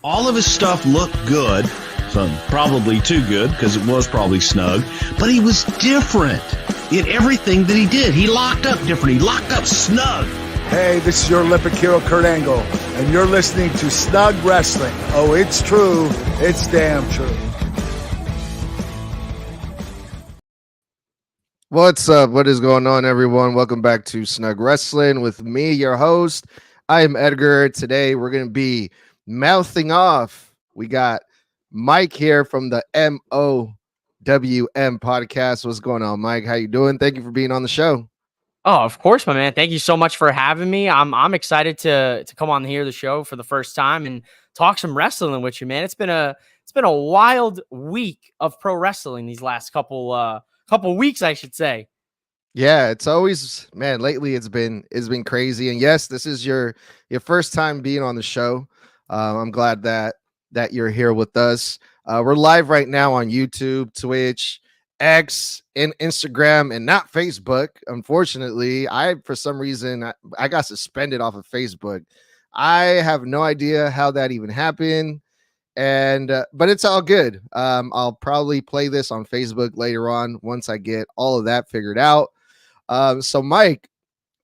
All of his stuff looked good, so probably too good because it was probably snug, but he was different in everything that he did. He locked up different. He locked up snug. Hey, this is your Olympic hero, Kurt Angle, and you're listening to Snug Wrestling. Oh, it's true. It's damn true. What's up? What is going on, everyone? Welcome back to Snug Wrestling with me, your host. I am Edgar. Today, we're going to be mouthing off. We got Mike here from the MOWM Podcast. What's going on, Mike? How you doing? Thank you for being on the show. Oh, of course, my man. Thank you so much for having me. I'm excited to come on here the show for the first time and talk some wrestling with you, man. It's been a wild week of pro wrestling these last couple weeks, I should say. Yeah, it's always, man, lately it's been crazy. And yes, this is your first time being on the show. I'm glad that you're here with us. We're live right now on YouTube, Twitch, X, and Instagram, and not Facebook. Unfortunately, for some reason I got suspended off of Facebook. I have no idea how that even happened, and but it's all good. I'll probably play this on Facebook later on once I get all of that figured out. So Mike,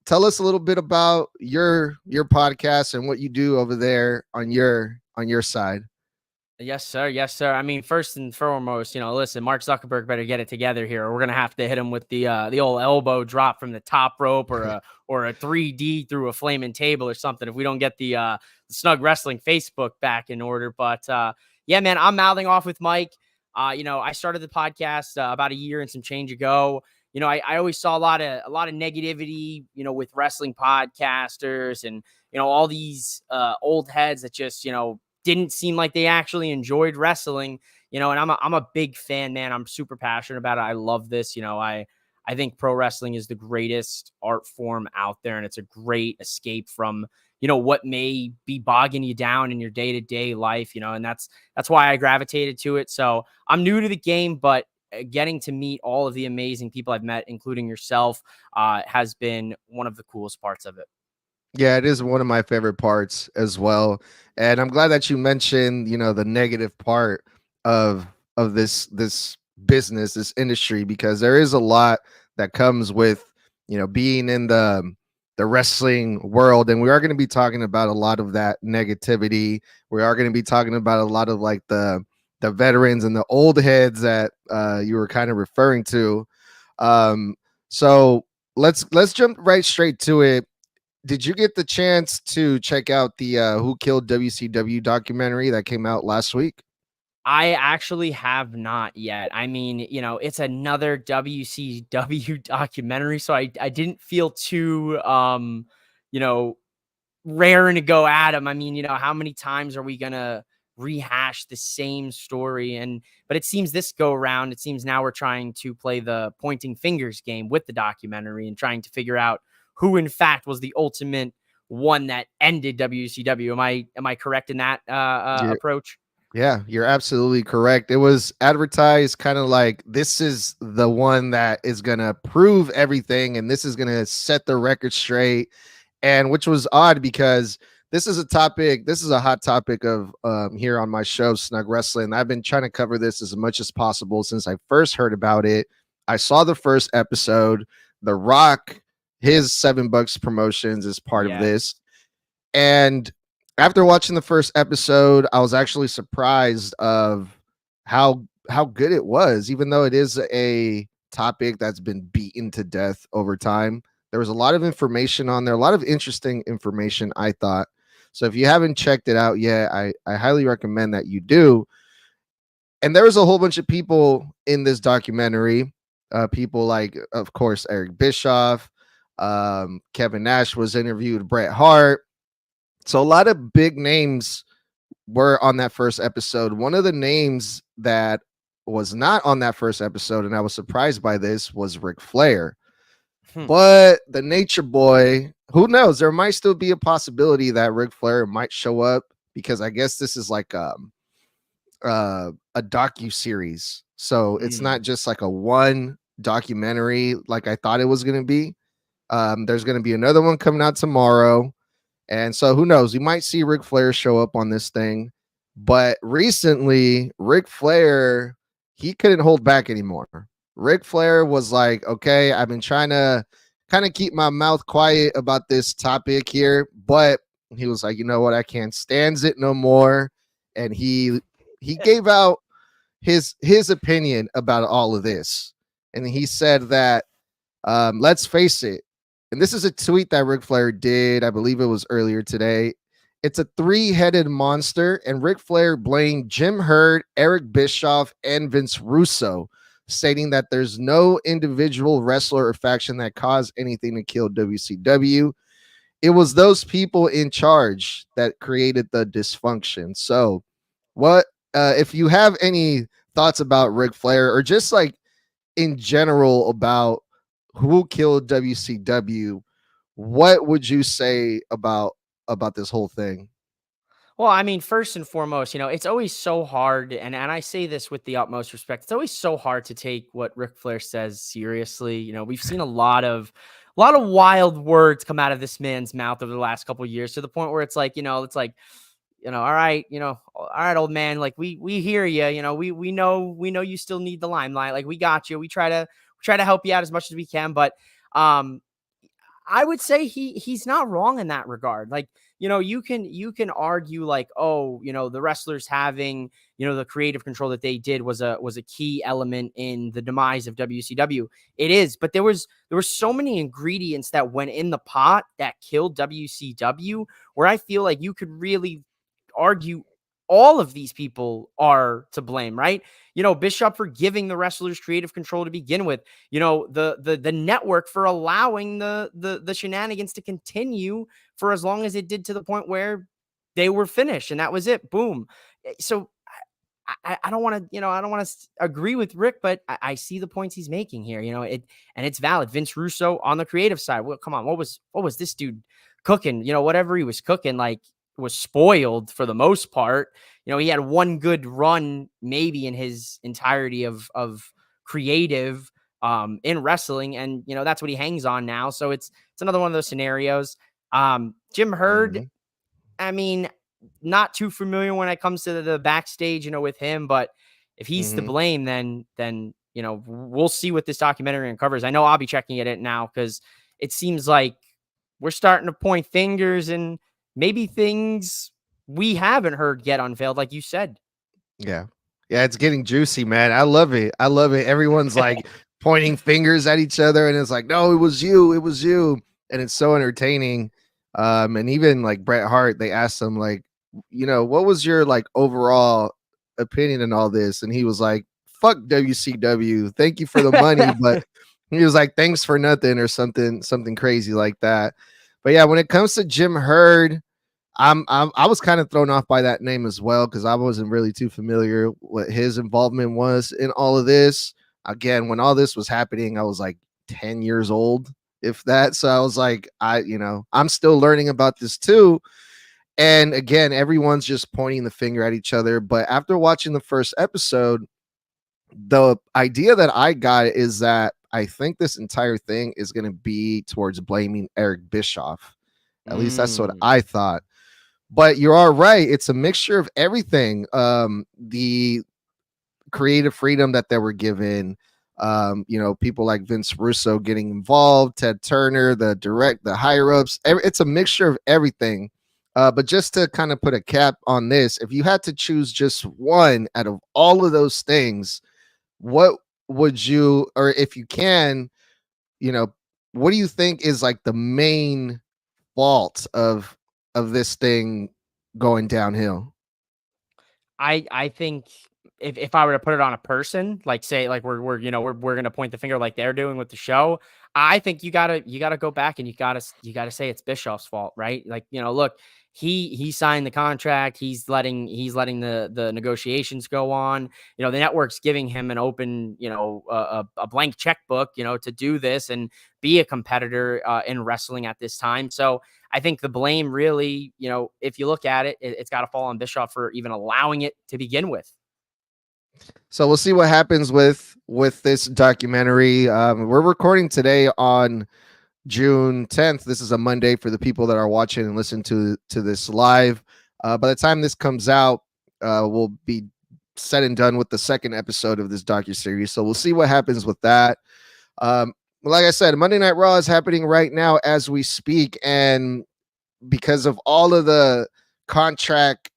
tell us a little bit about your podcast and what you do over there on your side. Yes, sir. Yes, sir. I mean, first and foremost, listen, Mark Zuckerberg better get it together here. Or we're gonna have to hit him with the old elbow drop from the top rope, or a 3D through a flaming table or something if we don't get the Snug Wrestling Facebook back in order. But yeah, man, I'm mouthing off with Mike. I started the podcast about a year and some change ago. I always saw a lot of negativity, with wrestling podcasters and all these old heads that just didn't seem like they actually enjoyed wrestling, and I'm a big fan, man. I'm super passionate about it. I love this. I think pro wrestling is the greatest art form out there, and it's a great escape from, what may be bogging you down in your day-to-day life, and that's why I gravitated to it. So I'm new to the game, but getting to meet all of the amazing people I've met, including yourself, has been one of the coolest parts of it. Yeah, it is one of my favorite parts as well. And I'm glad that you mentioned, the negative part of this business, this industry, because there is a lot that comes with, being in the wrestling world. And we are going to be talking about a lot of that negativity. We are going to be talking about a lot of like the veterans and the old heads that you were kind of referring to. So let's jump right straight to it. Did you get the chance to check out the Who Killed WCW documentary that came out last week? I actually have not yet. I mean, it's another WCW documentary, so I didn't feel too, raring to go at them. I mean, how many times are we going to rehash the same story? But it seems this go around, it seems now we're trying to play the pointing fingers game with the documentary and trying to figure out who in fact was the ultimate one that ended WCW. Am I correct in that approach? Yeah, you're absolutely correct. It was advertised kind of like this is the one that is going to prove everything, and this is going to set the record straight. And which was odd because this is a hot topic of here on my show, Snug Wrestling. I've been trying to cover this as much as possible since I first heard about it. I saw the first episode. The Rock, his $7 promotions is part of this. And after watching the first episode, I was actually surprised of how good it was, even though it is a topic that's been beaten to death over time. There was a lot of information on there, a lot of interesting information, I thought. So if you haven't checked it out yet, I highly recommend that you do. And there was a whole bunch of people in this documentary, people like, of course, Eric Bischoff, Kevin Nash was interviewed, Bret Hart. So a lot of big names were on that first episode. One of the names that was not on that first episode, and I was surprised by this, was Ric Flair. But the Nature Boy, who knows? There might still be a possibility that Ric Flair might show up, because I guess this is like a docu-series. So it's not just like a one documentary like I thought it was going to be. There's going to be another one coming out tomorrow. And so who knows? We might see Ric Flair show up on this thing. But recently, Ric Flair, he couldn't hold back anymore. Ric Flair was like, okay, I've been trying to kind of keep my mouth quiet about this topic here, but he was like, you know what, I can't stand it no more. And he gave out his opinion about all of this. And he said that let's face it, and this is a tweet that Ric Flair did, I believe it was earlier today. It's a three-headed monster, and Ric Flair blamed Jim Herd, Eric Bischoff, and Vince Russo, stating that there's no individual wrestler or faction that caused anything to kill WCW. It was those people in charge that created the dysfunction. So, what if you have any thoughts about Ric Flair, or just like in general about who killed WCW, what would you say about this whole thing? Well, I mean, first and foremost, it's always so hard, and I say this with the utmost respect. It's always so hard to take what Ric Flair says seriously. We've seen a lot of wild words come out of this man's mouth over the last couple of years, to the point where it's like, all right, all right, old man, like we hear you, we know you still need the limelight. Like, we got you. We try to help you out as much as we can, but I would say he's not wrong in that regard. Like, you can argue like, oh, the wrestlers having, the creative control that they did was a key element in the demise of WCW. It is, but there were so many ingredients that went in the pot that killed WCW, where I feel like you could really argue all of these people are to blame, right? Bishop for giving the wrestlers creative control to begin with, the network for allowing the shenanigans to continue for as long as it did, to the point where they were finished and that was it. Boom. So I don't want to, I don't want to agree with Rick, but I see the points he's making here, and it's valid. Vince Russo on the creative side. Well, come on. What was this dude cooking? Whatever he was cooking, like, was spoiled for the most part. He had one good run maybe in his entirety of creative in wrestling, and that's what he hangs on now. So it's another one of those scenarios. Jim Herd, I mean, not too familiar when it comes to the backstage, with him, but if he's to blame, then we'll see what this documentary uncovers. I know I'll be checking it now, because it seems like we're starting to point fingers, and maybe things we haven't heard get unveiled, like you said. Yeah, it's getting juicy, man. I love it. Everyone's like pointing fingers at each other, and it's like, no, it was you, and it's so entertaining. And even like Bret Hart, they asked him like, what was your like overall opinion in all this, and he was like, fuck WCW, thank you for the money, but he was like, thanks for nothing, or something crazy like that. But yeah, when it comes to Jim Herd, I was kind of thrown off by that name as well, because I wasn't really too familiar what his involvement was in all of this. Again, when all this was happening, I was like 10 years old, if that. So I was like, I'm still learning about this too. And again, everyone's just pointing the finger at each other. But after watching the first episode, the idea that I got is that I think this entire thing is going to be towards blaming Eric Bischoff. At least that's what I thought. But you are right. It's a mixture of everything. The creative freedom that they were given, people like Vince Russo getting involved, Ted Turner, the higher ups. It's a mixture of everything. But just to kind of put a cap on this, if you had to choose just one out of all of those things, what would you, or if you can, what do you think is like the main fault of this thing going downhill? I think if I were to put it on a person, like say, like we're going to point the finger like they're doing with the show, I think you gotta go back and you gotta say it's Bischoff's fault, right? Like, look, he signed the contract. He's letting the negotiations go on. The network's giving him an open, a blank checkbook, to do this and be a competitor in wrestling at this time. So I think the blame really, if you look at it, it's got to fall on Bischoff for even allowing it to begin with. So we'll see what happens with this documentary. We're recording today on June 10th. This is a Monday for the people that are watching and listen to this live. By the time this comes out, will be said and done with the second episode of this docuseries. So we'll see what happens with that. Like I said, Monday Night Raw is happening right now as we speak. And because of all of the contract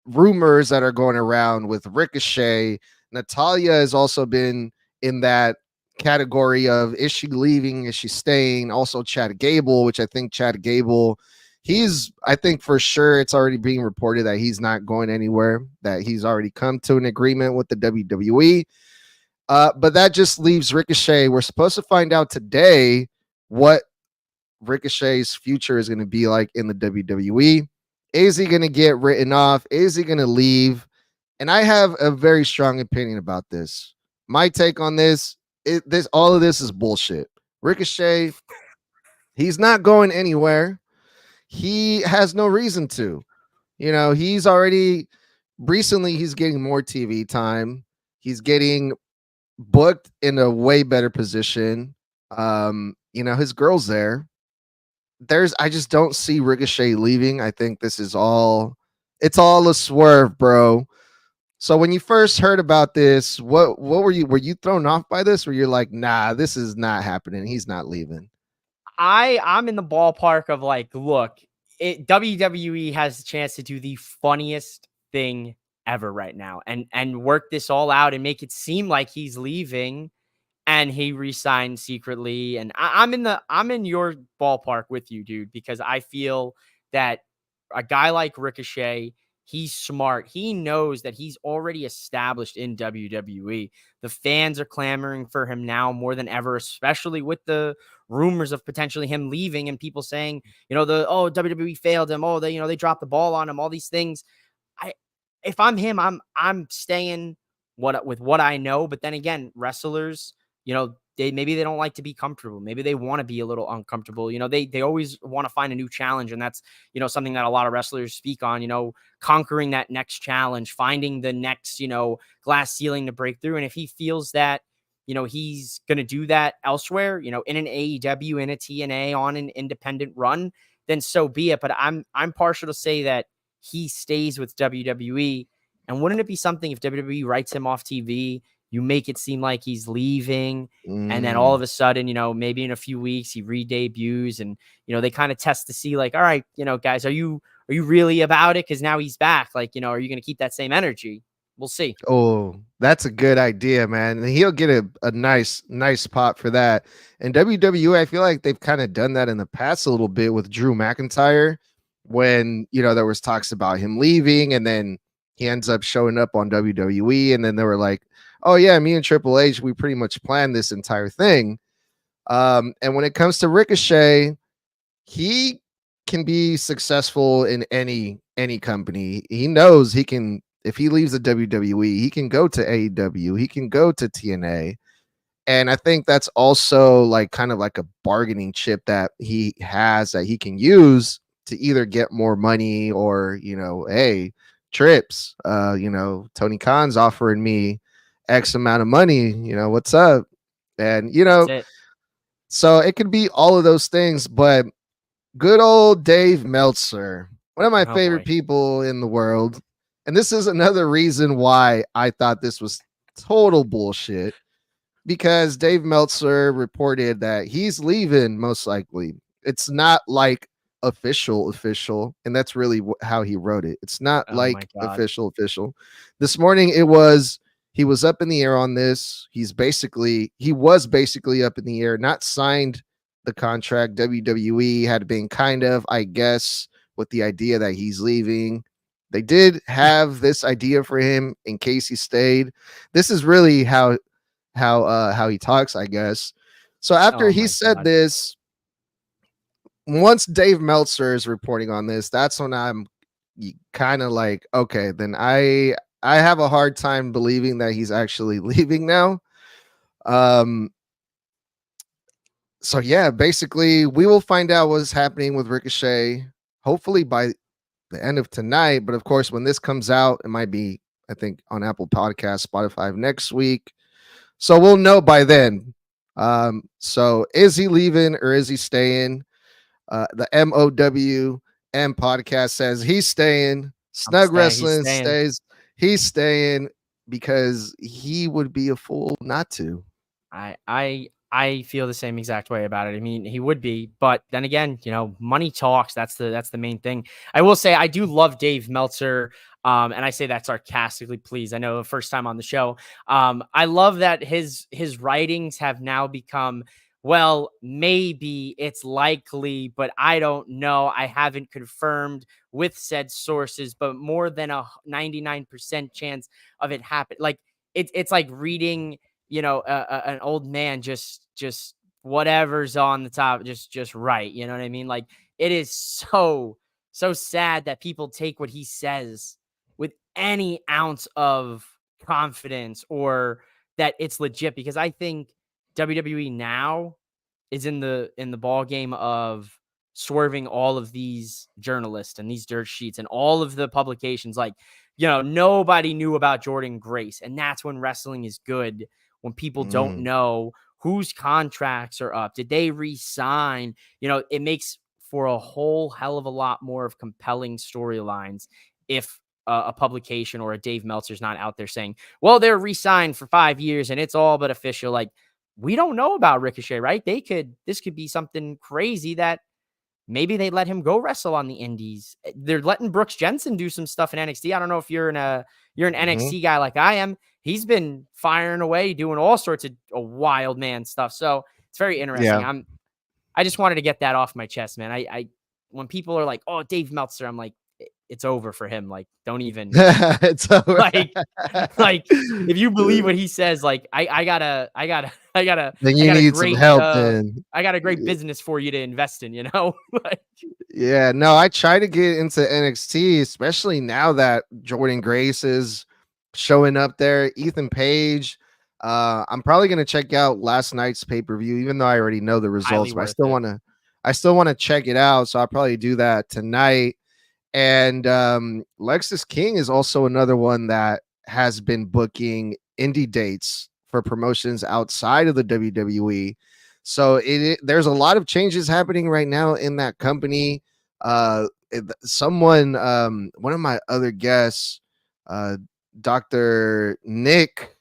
rumors that are going around with Ricochet, Natalya has also been in that category of, is she leaving? Is she staying? Also Chad Gable, which I think Chad Gable, I think for sure it's already being reported that he's not going anywhere, that he's already come to an agreement with the WWE. But that just leaves Ricochet. We're supposed to find out today what Ricochet's future is going to be like in the WWE. Is he going to get written off? Is he going to leave? And I have a very strong opinion about this. My take on this, all of this is bullshit. Ricochet, he's not going anywhere. He has no reason to. He's already recently, he's getting more TV time. He's getting booked in a way better position. His girl's there. I just don't see Ricochet leaving. I think this is it's all a swerve, bro. So when you first heard about this, what were you thrown off by this? Where you're like, nah, this is not happening. He's not leaving. I'm in the ballpark of like, look, WWE has the chance to do the funniest thing ever right now and work this all out and make it seem like he's leaving and he resigned secretly. And I'm in your ballpark with you, dude, because I feel that a guy like Ricochet, he's smart. He knows that he's already established in WWE. The fans are clamoring for him now more than ever, especially with the rumors of potentially him leaving and people saying, WWE failed him. Oh, they dropped the ball on him, all these things. If I'm him, I'm staying with what I know. But then again, wrestlers, maybe they don't like to be comfortable. Maybe they want to be a little uncomfortable. They always want to find a new challenge. And that's, something that a lot of wrestlers speak on, conquering that next challenge, finding the next, glass ceiling to break through. And if he feels that, he's going to do that elsewhere, in an AEW, in a TNA, on an independent run, then so be it. But I'm partial to say that he stays with WWE. And wouldn't it be something if WWE writes him off TV? You make it seem like he's leaving, and then all of a sudden, maybe in a few weeks he re-debuts, and they kind of test to see, like, all right, guys, are you really about it? Because now he's back. Like, are you going to keep that same energy? We'll see. Oh, that's a good idea, man. And he'll get a nice pop for that. And WWE, I feel like they've kind of done that in the past a little bit with Drew McIntyre, when there was talks about him leaving, and then he ends up showing up on WWE, and then they were like, oh yeah, me and Triple H, we pretty much planned this entire thing. And when it comes to Ricochet, he can be successful in any company. He knows he can, if he leaves the WWE, he can go to AEW, he can go to TNA. And I think that's also like kind of like a bargaining chip that he has that he can use to either get more money or, hey, trips, Tony Khan's offering me X amount of money, what's up? And, so it could be all of those things, but good old Dave Meltzer, one of my favorite people in the world. And this is another reason why I thought this was total bullshit, because Dave Meltzer reported that he's leaving most likely. It's not like official, and that's really how he wrote it. It's not official. This morning he was up in the air on this. He was basically up in the air, not signed the contract. WWE had been kind of, I guess, with the idea that he's leaving. They did have this idea for him in case he stayed. This is really how he talks, I guess. So after he said this, once Dave Meltzer is reporting on this, that's when I'm kind of like, okay, then I have a hard time believing that he's actually leaving now. So yeah, basically we will find out what's happening with Ricochet, hopefully by the end of tonight. But of course, when this comes out, it might be, I think, on Apple Podcasts, Spotify next week. So we'll know by then. So is he leaving or is he staying? The MOWM Podcast says he's staying. Snug Wrestling stays. He's staying because he would be a fool not to. I feel the same exact way about it. I mean, he would be, but then again, money talks. That's the main thing. I will say I do love Dave Meltzer. And I say that sarcastically, please. I know the first time on the show. I love that his writings have now become, well, maybe it's likely, but I don't know. I haven't confirmed with said sources, but more than a 99% chance of it happening. Like it's like reading an old man just whatever's on the top, just right. You know what I mean? Like it is so sad that people take what he says with any ounce of confidence or that it's legit, because I think WWE now is in the ball game of swerving all of these journalists and these dirt sheets and all of the publications. Like, nobody knew about Jordan Grace, and that's when wrestling is good, when people don't know whose contracts are up. Did they re-sign? It makes for a whole hell of a lot more of compelling storylines if a publication or a Dave Meltzer's not out there saying, well, they're re-signed for 5 years and it's all but official. Like, we don't know about Ricochet, right? This could be something crazy that maybe they let him go wrestle on the indies. They're letting Brooks Jensen do some stuff in NXT. I don't know if you're an NXT guy like I am. He's been firing away, doing all sorts of wild man stuff. So it's very interesting. Yeah. I just wanted to get that off my chest, man. I when people are like, "Oh, Dave Meltzer," I'm like, it's over for him. Like, don't even. It's over. like if you believe what he says, like I gotta. Then you need some help. Then I got a great business for you to invest in. Like, yeah, no, I try to get into NXT, especially now that Jordan Grace is showing up there. Ethan Page. I'm probably gonna check out last night's pay-per-view, even though I already know the results. But I still want to check it out. So I'll probably do that tonight. And Lexus King is also another one that has been booking indie dates for promotions outside of the WWE. So there's a lot of changes happening right now in that company. One of my other guests, Dr. Nick,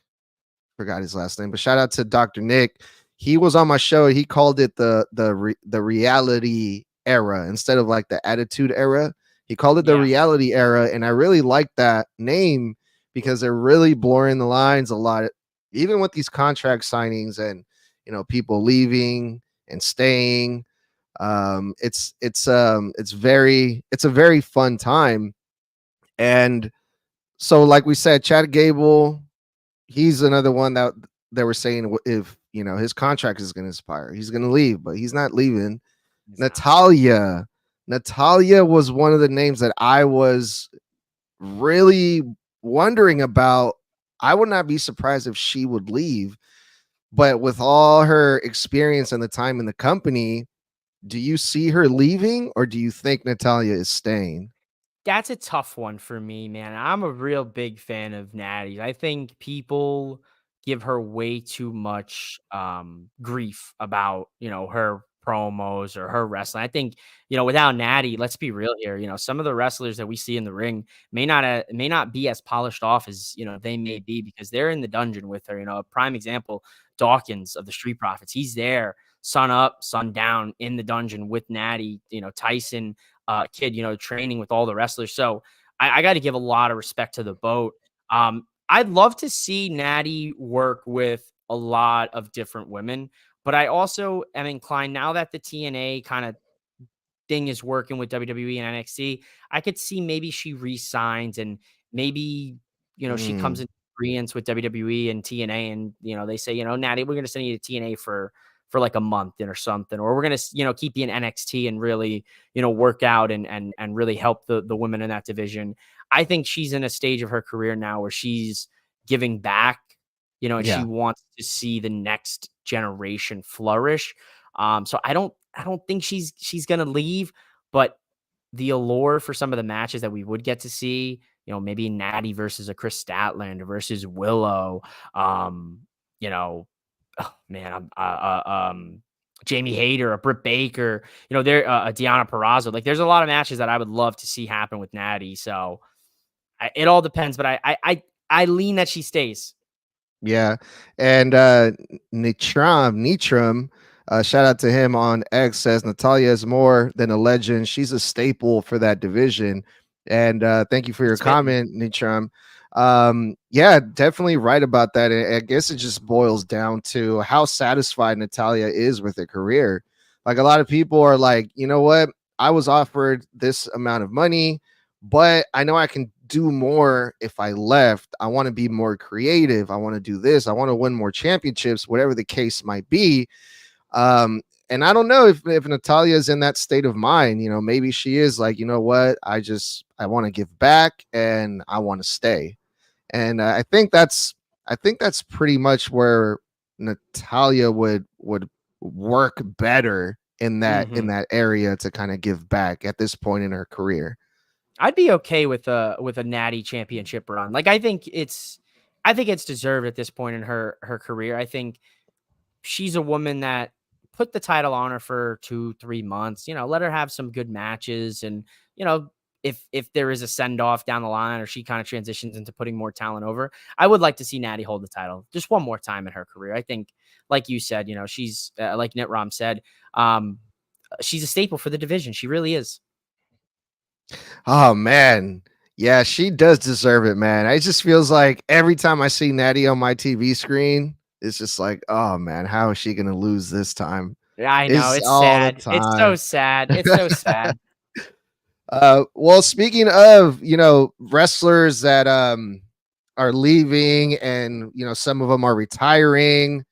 forgot his last name, but shout out to Dr. Nick. He was on my show. He called it the reality era instead of like the attitude era. He called it the reality era, and I really like that name because they're really blurring the lines a lot, even with these contract signings and people leaving and staying. It's a very fun time, and so like we said, Chad Gable, he's another one that they were saying if his contract is going to expire, he's going to leave, but he's not leaving. Natalia was one of the names that I was really wondering about. I would not be surprised if she would leave, but with all her experience and the time in the company, do you see her leaving or do you think Natalia is staying? That's a tough one for me, man. I'm a real big fan of Natty. I think people give her way too much grief about, her promos or her wrestling. I think, without Natty, let's be real here, some of the wrestlers that we see in the ring may not be as polished off as, they may be, because they're in the dungeon with her. A prime example, Dawkins of the Street Profits. He's there, sun up, sun down in the dungeon with Natty, Tyson, kid, training with all the wrestlers. So I got to give a lot of respect to the boat. I'd love to see Natty work with a lot of different women, but I also am inclined, now that the TNA kind of thing is working with WWE and NXT, I could see maybe she re-signs and maybe, she comes in agreement with WWE and TNA, and, they say, Natty, we're going to send you to TNA for like a month or something, or we're going to, keep you in NXT and really, work out and really help the women in that division. I think she's in a stage of her career now where she's giving back, and she wants to see the next generation flourish. So I don't think she's going to leave, but the allure for some of the matches that we would get to see, maybe Natty versus a Chris Statlander versus Willow, oh man, Jamie Hayter, a Britt Baker, they're Deonna Purrazzo. Like, there's a lot of matches that I would love to see happen with Natty. So It all depends, but I lean that she stays. Yeah. And Nitram, shout out to him on X, says Natalia is more than a legend. She's a staple for that division. And thank you for your It's fitting. comment, Nitram. Yeah, definitely right about that. I guess it just boils down to how satisfied Natalia is with her career. Like a lot of people are like, you know what? I was offered this amount of money, but I know I can do more if I left. I want to be more creative. I want to do this. I want to win more championships, whatever the case might be. And I don't know if Natalia is in that state of mind. You know, maybe she is like, you know what, I want to give back and I want to stay. And I think that's pretty much where Natalia would work better in that area to kind of give back at this point in her career. I'd be okay with a natty championship run. Like I think it's deserved at this point in her career. I think she's a woman that put the title on her for 2-3 months, let her have some good matches. And, if there is a send off down the line or she kind of transitions into putting more talent over, I would like to see Natty hold the title just one more time in her career. I think, like you said, she's like Nitram said, she's a staple for the division. She really is. Oh man. Yeah, she does deserve it, man. It just feels like every time I see Natty on my TV screen, it's just like, oh man, how is she gonna lose this time? Yeah, I know. It's sad. It's so sad. It's so sad. Well, speaking of, wrestlers that are leaving and some of them are retiring,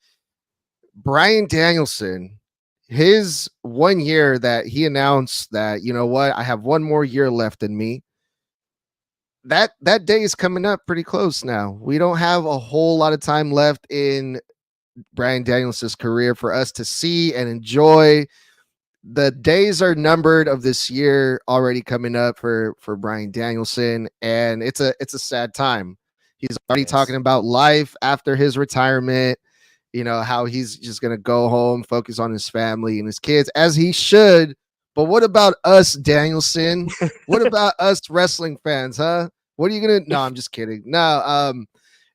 Bryan Danielson, his 1 year that he announced that, you know what, I have one more year left in me. That day is coming up pretty close now. We don't have a whole lot of time left in Bryan Danielson's career for us to see and enjoy. The days are numbered of this year already coming up for Bryan Danielson, and it's a sad time. He's already talking about life after his retirement, how he's just going to go home, focus on his family and his kids, as he should. But what about us, Danielson? What about us wrestling fans, huh? What are you going to? No, I'm just kidding. No,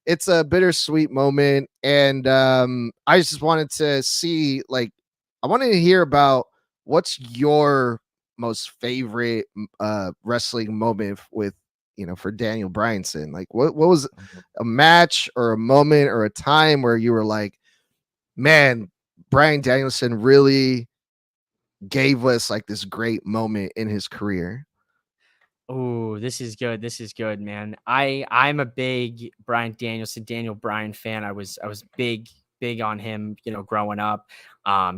it's a bittersweet moment. And I just wanted to see, I wanted to hear about what's your most favorite wrestling moment with, for Daniel Bryanson. Like, what was a match or a moment or a time where you were like, man, Bryan Danielson really gave us like this great moment in his career? Oh, this is good. This is good, man. I'm a big Bryan Danielson, Daniel Bryan fan. I was big on him, growing up.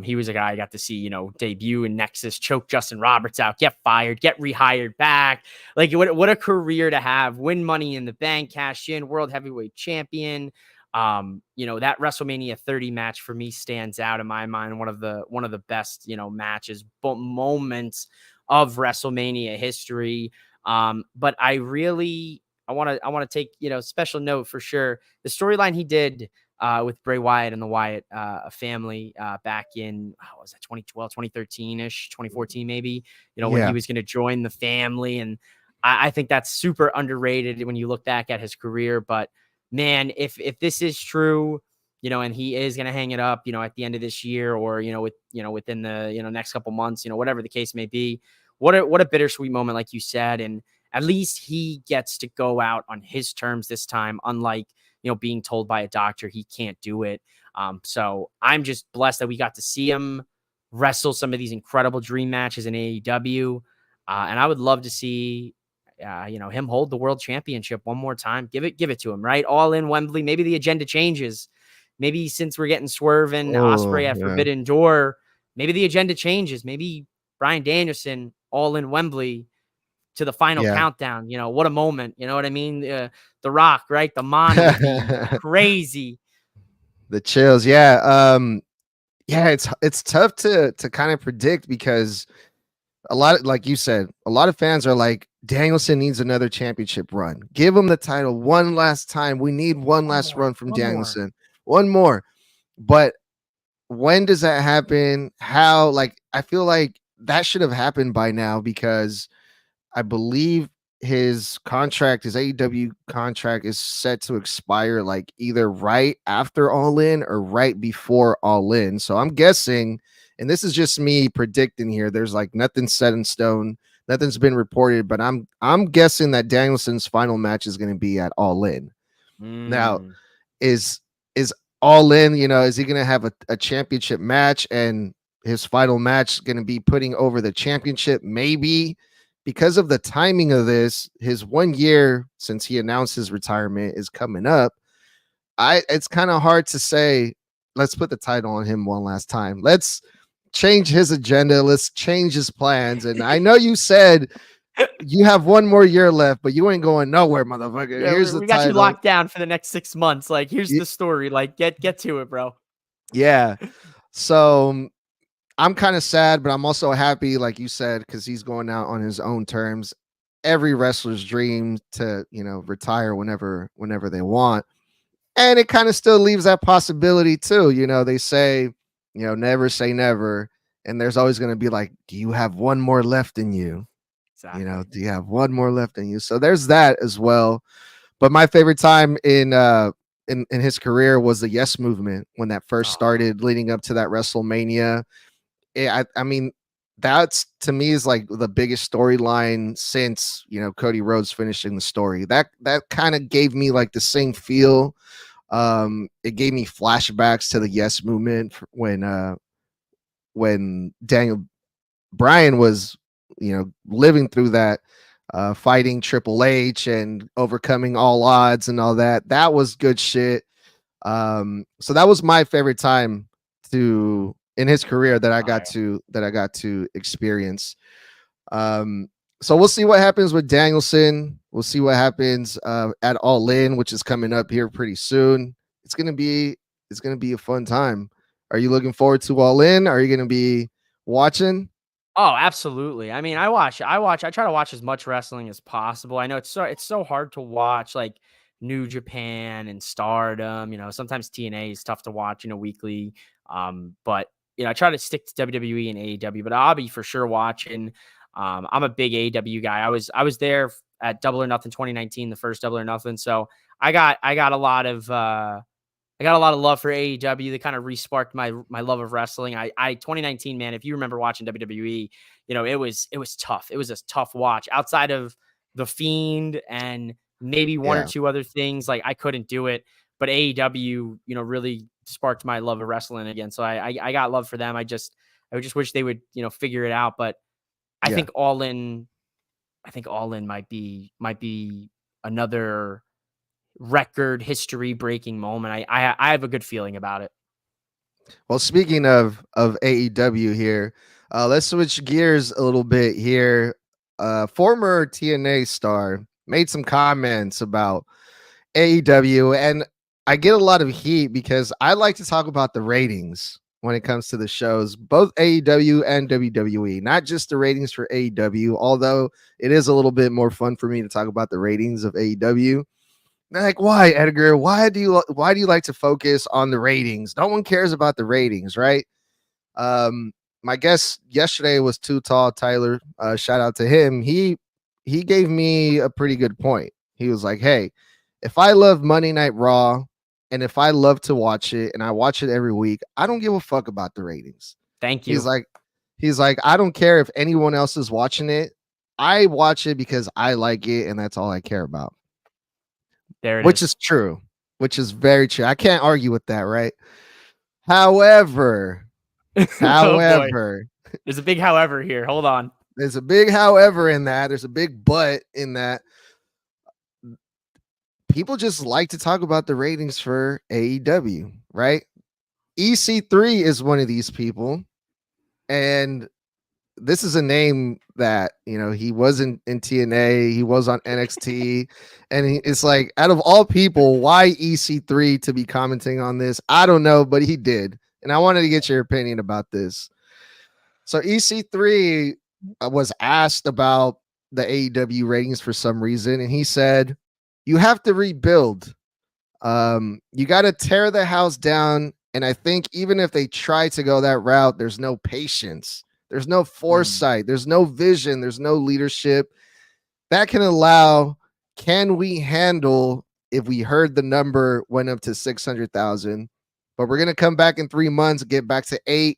He was a guy I got to see, debut in Nexus, choke Justin Roberts out, get fired, get rehired back. Like what a career to have, win Money in the Bank, cash in, world heavyweight champion. That WrestleMania 30 match for me stands out in my mind. One of the best, matches, moments of WrestleMania history. But I want to take, special note for sure. The storyline he did with Bray Wyatt and the Wyatt family back in, what was that, 2012, 2013-ish, 2014 maybe, when he was going to join the family. And I think that's super underrated when you look back at his career. But man, if this is true, and he is going to hang it up, at the end of this year or, within the, next couple months, whatever the case may be, what a bittersweet moment, like you said. And at least he gets to go out on his terms this time, unlike, being told by a doctor he can't do it. So I'm just blessed that we got to see him wrestle some of these incredible dream matches in AEW. And I would love to see, him hold the world championship one more time. Give it to him, right? All in Wembley. Maybe the agenda changes. Maybe since we're getting Swerve and Ospreay at Forbidden Door, maybe the agenda changes. Maybe Bryan Danielson all in Wembley to the final countdown. What a moment. You know what I mean? The Rock, right? The Monty, crazy. The chills. Yeah. It's tough to kind of predict because a lot of, like you said, a lot of fans are like, Danielson needs another championship run. Give him the title one last time. We need one last run from Danielson. One more. But when does that happen? How? I feel like that should have happened by now because I believe his contract, his AEW contract is set to expire like either right after All In or right before All In. So I'm guessing, and this is just me predicting here, there's like nothing set in stone, nothing's been reported, but I'm guessing that Danielson's final match is going to be at All In. Now, is All In, is he going to have a championship match, and his final match going to be putting over the championship? Maybe. Because of the timing of this, his 1 year since he announced his retirement is coming up. It's kind of hard to say, let's put the title on him one last time. Let's change his agenda. Let's change his plans. And I know you said you have 1 more year left, but you ain't going nowhere, motherfucker. Yeah, here's we the got title. you locked down for the next 6 months. Like, here's the story. Like, get to it, bro. Yeah. So I'm kind of sad, but I'm also happy, like you said, because he's going out on his own terms. Every wrestler's dream to, retire whenever they want. And it kind of still leaves that possibility too. They say, never say never. And there's always going to be like, do you have 1 more left in you? Exactly. Do you have 1 more left in you? So there's that as well. But my favorite time in his career was the Yes Movement, when that first started, leading up to that WrestleMania. I mean, that's, to me, is like the biggest storyline since, Cody Rhodes finishing the story. That kind of gave me like the same feel. It gave me flashbacks to the Yes Movement when Bryan was, living through that, fighting Triple H and overcoming all odds and all that. That was good shit. So that was my favorite time in his career that I got to experience. So we'll see what happens with Danielson. We'll see what happens at All In, which is coming up here pretty soon. It's gonna be a fun time. Are you looking forward to All In? Are you gonna be watching? Oh, absolutely. I mean, I try to watch as much wrestling as possible. I know it's so hard to watch like New Japan and Stardom. Sometimes TNA is tough to watch, weekly. But I try to stick to WWE and AEW, but I'll be for sure watching. I'm a big AEW guy. I was there at Double or Nothing 2019, the first Double or Nothing. So I got a lot of love for AEW. They kind of re-sparked my love of wrestling. I 2019, man, if you remember watching WWE, it was tough. It was a tough watch. Outside of The Fiend and maybe one or two other things, like I couldn't do it. But AEW, really sparked my love of wrestling again. So I got love for them. I just wish they would, figure it out. But I think All In might be another record history breaking moment. I have a good feeling about it. Well, speaking of AEW here, let's switch gears a little bit here. Former TNA star made some comments about AEW, and I get a lot of heat because I like to talk about the ratings when it comes to the shows, both AEW and WWE, not just the ratings for AEW, although it is a little bit more fun for me to talk about the ratings of AEW. They're like, why, Edgar? Why do you like to focus on the ratings? No one cares about the ratings, right? My guest yesterday was Too Tall Tyler. Shout out to him. He gave me a pretty good point. He was like, hey, if I love Monday Night Raw and if I love to watch it and I watch it every week, I don't give a fuck about the ratings. Thank you. He's like, I don't care if anyone else is watching it. I watch it because I like it, and that's all I care about. Which is true. Which is very true. I can't argue with that, right? However, there's a big however here. Hold on. There's a big however in that. There's a big but in that. People just like to talk about the ratings for AEW, right? EC3 is one of these people. And this is a name that, he was in TNA, he was on NXT, and it's like, out of all people, why EC3 to be commenting on this? I don't know, but he did. And I wanted to get your opinion about this. So EC3 was asked about the AEW ratings for some reason, and he said, you have to rebuild. You got to tear the house down. And I think even if they try to go that route, there's no patience. There's no foresight. There's no vision. There's no leadership. that can allow, can we handle if we heard the number went up to 600,000, but we're going to come back in 3 months, get back to 8.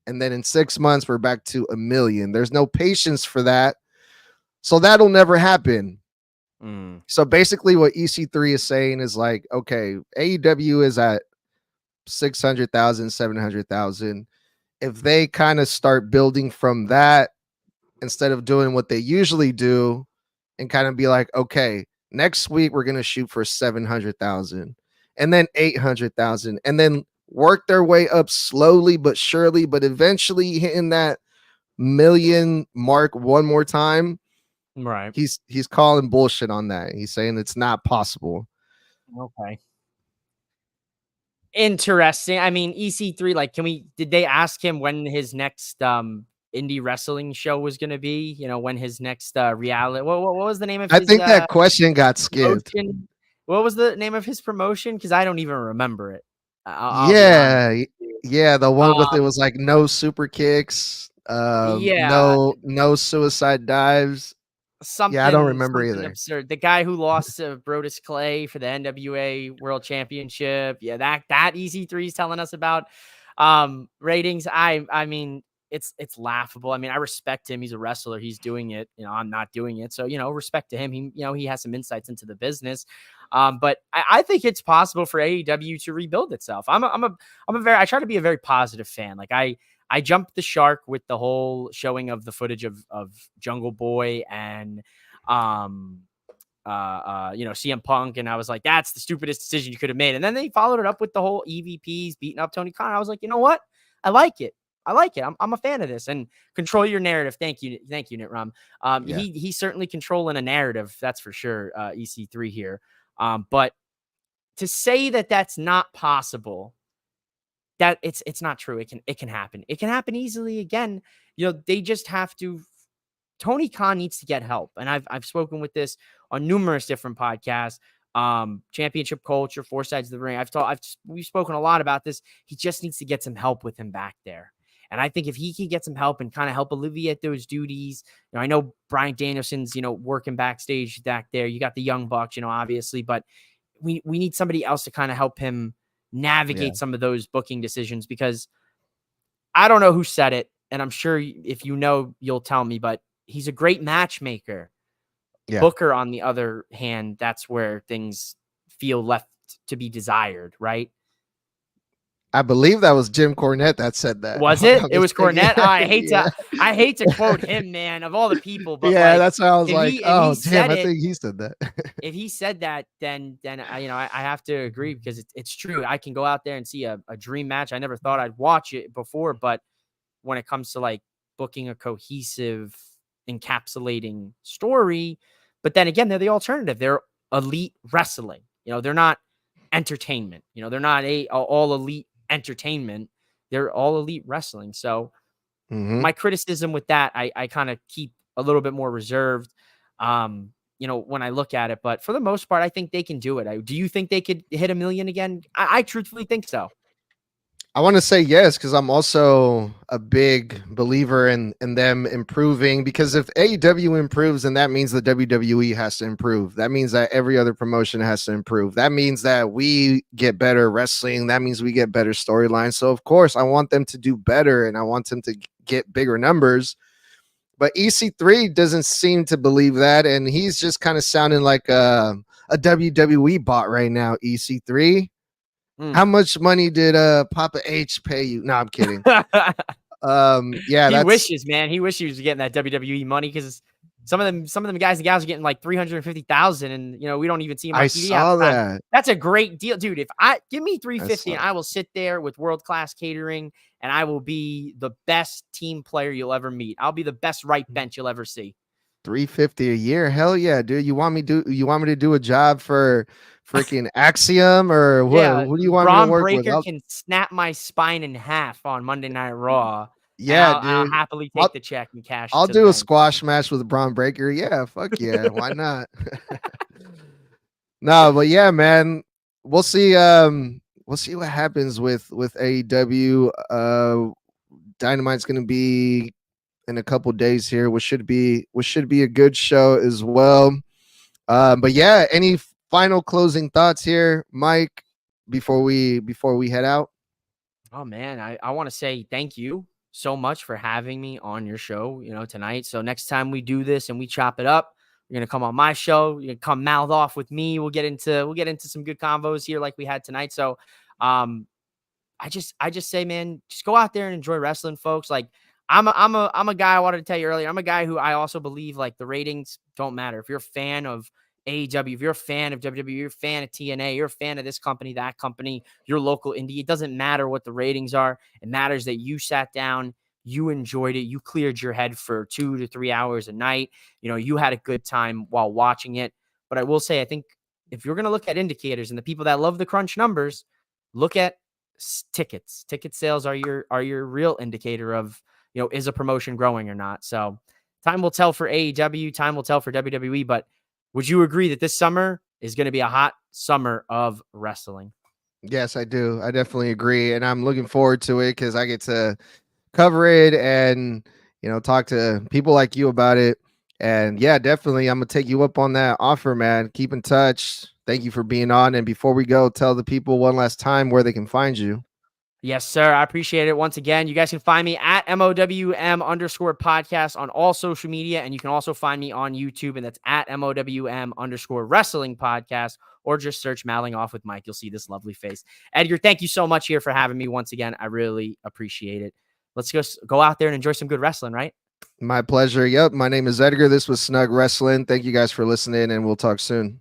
And then in 6 months, we're back to 1 million. There's no patience for that. So that'll never happen. So basically what EC3 is saying is like, okay, AEW is at 600,000, 700,000. If they kind of start building from that, instead of doing what they usually do and kind of be like, okay, next week we're going to shoot for 700,000 and then 800,000 and then work their way up slowly but surely, but eventually hitting that million mark one more time. Right. He's calling bullshit on that. He's saying it's not possible. Okay. Interesting. I mean, EC3, like, did they ask him when his next indie wrestling show was going to be? You know, when his next reality, what was the name of his, I think that question got skipped. Promotion? What was the name of his promotion? Because I don't even remember it. Yeah, the one with it was like no super kicks, no suicide dives. Something. I don't remember either. Absurd. The guy who lost to Brodus Clay for the NWA World Championship. Yeah, that EC3 is telling us about ratings. I mean, it's laughable. I mean, I respect him. He's a wrestler. He's doing it. You know, I'm not doing it. So, you know, respect to him. He has some insights into the business. But I think it's possible for AEW to rebuild itself. I try to be a very positive fan. Like I jumped the shark with the whole showing of the footage of Jungle Boy and CM Punk, and I was like, that's the stupidest decision you could have made. And then they followed it up with the whole EVPs beating up Tony Khan. I was like, you know what? I like it. I'm a fan of this. And control your narrative. Thank you, Nitram. He's certainly controlling a narrative, that's for sure. EC3 here, but to say that that's not possible, that it's not true. It can happen. It can happen easily. Again, you know, they just have to. Tony Khan needs to get help, and I've spoken with this on numerous different podcasts. Championship Culture, Four Sides of the Ring. We've spoken a lot about this. He just needs to get some help with him back there. And I think if he can get some help and kind of help alleviate those duties, you know, I know Bryan Danielson's, you know, working backstage back there. You got the Young Bucks, you know, obviously, but we need somebody else to kind of help him navigate some of those booking decisions, because I don't know who said it, and I'm sure if you know, you'll tell me, but he's a great matchmaker. Booker, on the other hand, that's where things feel left to be desired, right? I believe that was Jim Cornette that said that. Was it? It was Cornette. Oh, I hate to quote him, man, of all the people. But yeah, that's why I was like, I think he said that. If he said that, then I have to agree, because it's true. I can go out there and see a dream match. I never thought I'd watch it before, but when it comes to like booking a cohesive, encapsulating story, but then again, they're the alternative. They're elite wrestling. You know, they're not entertainment. You know, they're not all elite entertainment. They're all elite wrestling. So my criticism with that, I kind of keep a little bit more reserved, you know, when I look at it. But for the most part, I think they can do it. Do you think they could hit 1 million again? I truthfully think so. I want to say yes, because I'm also a big believer in them improving, because if AEW improves, then that means the WWE has to improve. That means that every other promotion has to improve. That means that we get better wrestling. That means we get better storylines. So, of course, I want them to do better, and I want them to get bigger numbers. But EC3 doesn't seem to believe that, and he's just kind of sounding like a WWE bot right now, EC3. How much money did Papa H pay you? No, I'm kidding. He wishes, man. He wishes he was getting that WWE money, because some of them guys and gals are getting like 350,000, and you know, we don't even see him on TV. Saw that. That's a great deal, dude. If I give me 350, and I will sit there with world-class catering, and I will be the best team player you'll ever meet. I'll be the best right bench you'll ever see. 350 a year, hell yeah, dude. You want me to do a job for freaking Axiom, or what? Yeah, what do you want Braun me to work Breaker with? can snap my spine in half on Monday Night Raw. Yeah, I'll dude. happily take the check and cash. I'll do a squash match with Braun Breaker. Yeah, fuck yeah, why not? No, but yeah, man, we'll see. We'll see what happens with AEW. Dynamite's gonna be in a couple days here, which should be a good show as well. But yeah, any final closing thoughts here, Mike, before we head out? Oh man, I want to say thank you so much for having me on your show, tonight. So next time we do this and we chop it up, you're gonna come on my show. You're gonna come mouth off with me. We'll get into some good combos here like we had tonight. So I just say, man, just go out there and enjoy wrestling, folks. Like I'm a guy, I wanted to tell you earlier, I'm a guy who I also believe like the ratings don't matter. If you're a fan of AEW, if you're a fan of WWE, you're a fan of TNA, you're a fan of this company, that company, your local indie, it doesn't matter what the ratings are. It matters that you sat down, you enjoyed it, you cleared your head for 2 to 3 hours a night. You had a good time while watching it. But I will say, I think if you're going to look at indicators and the people that love the crunch numbers, look at tickets. Ticket sales are your real indicator of, is a promotion growing or not. So time will tell for AEW, time will tell for WWE, but would you agree that this summer is going to be a hot summer of wrestling? Yes, I do. I definitely agree. And I'm looking forward to it because I get to cover it and, talk to people like you about it. And yeah, definitely. I'm going to take you up on that offer, man. Keep in touch. Thank you for being on. And before we go, tell the people one last time where they can find you. Yes, sir. I appreciate it. Once again, you guys can find me at MOWM_podcast on all social media. And you can also find me on YouTube, and that's at MOWM_wrestling podcast, or just search Mouthing Off with Mike. You'll see this lovely face. Edgar, thank you so much here for having me once again. I really appreciate it. Let's go out there and enjoy some good wrestling, right? My pleasure. Yep. My name is Edgar. This was Snug Wrestling. Thank you guys for listening, and we'll talk soon.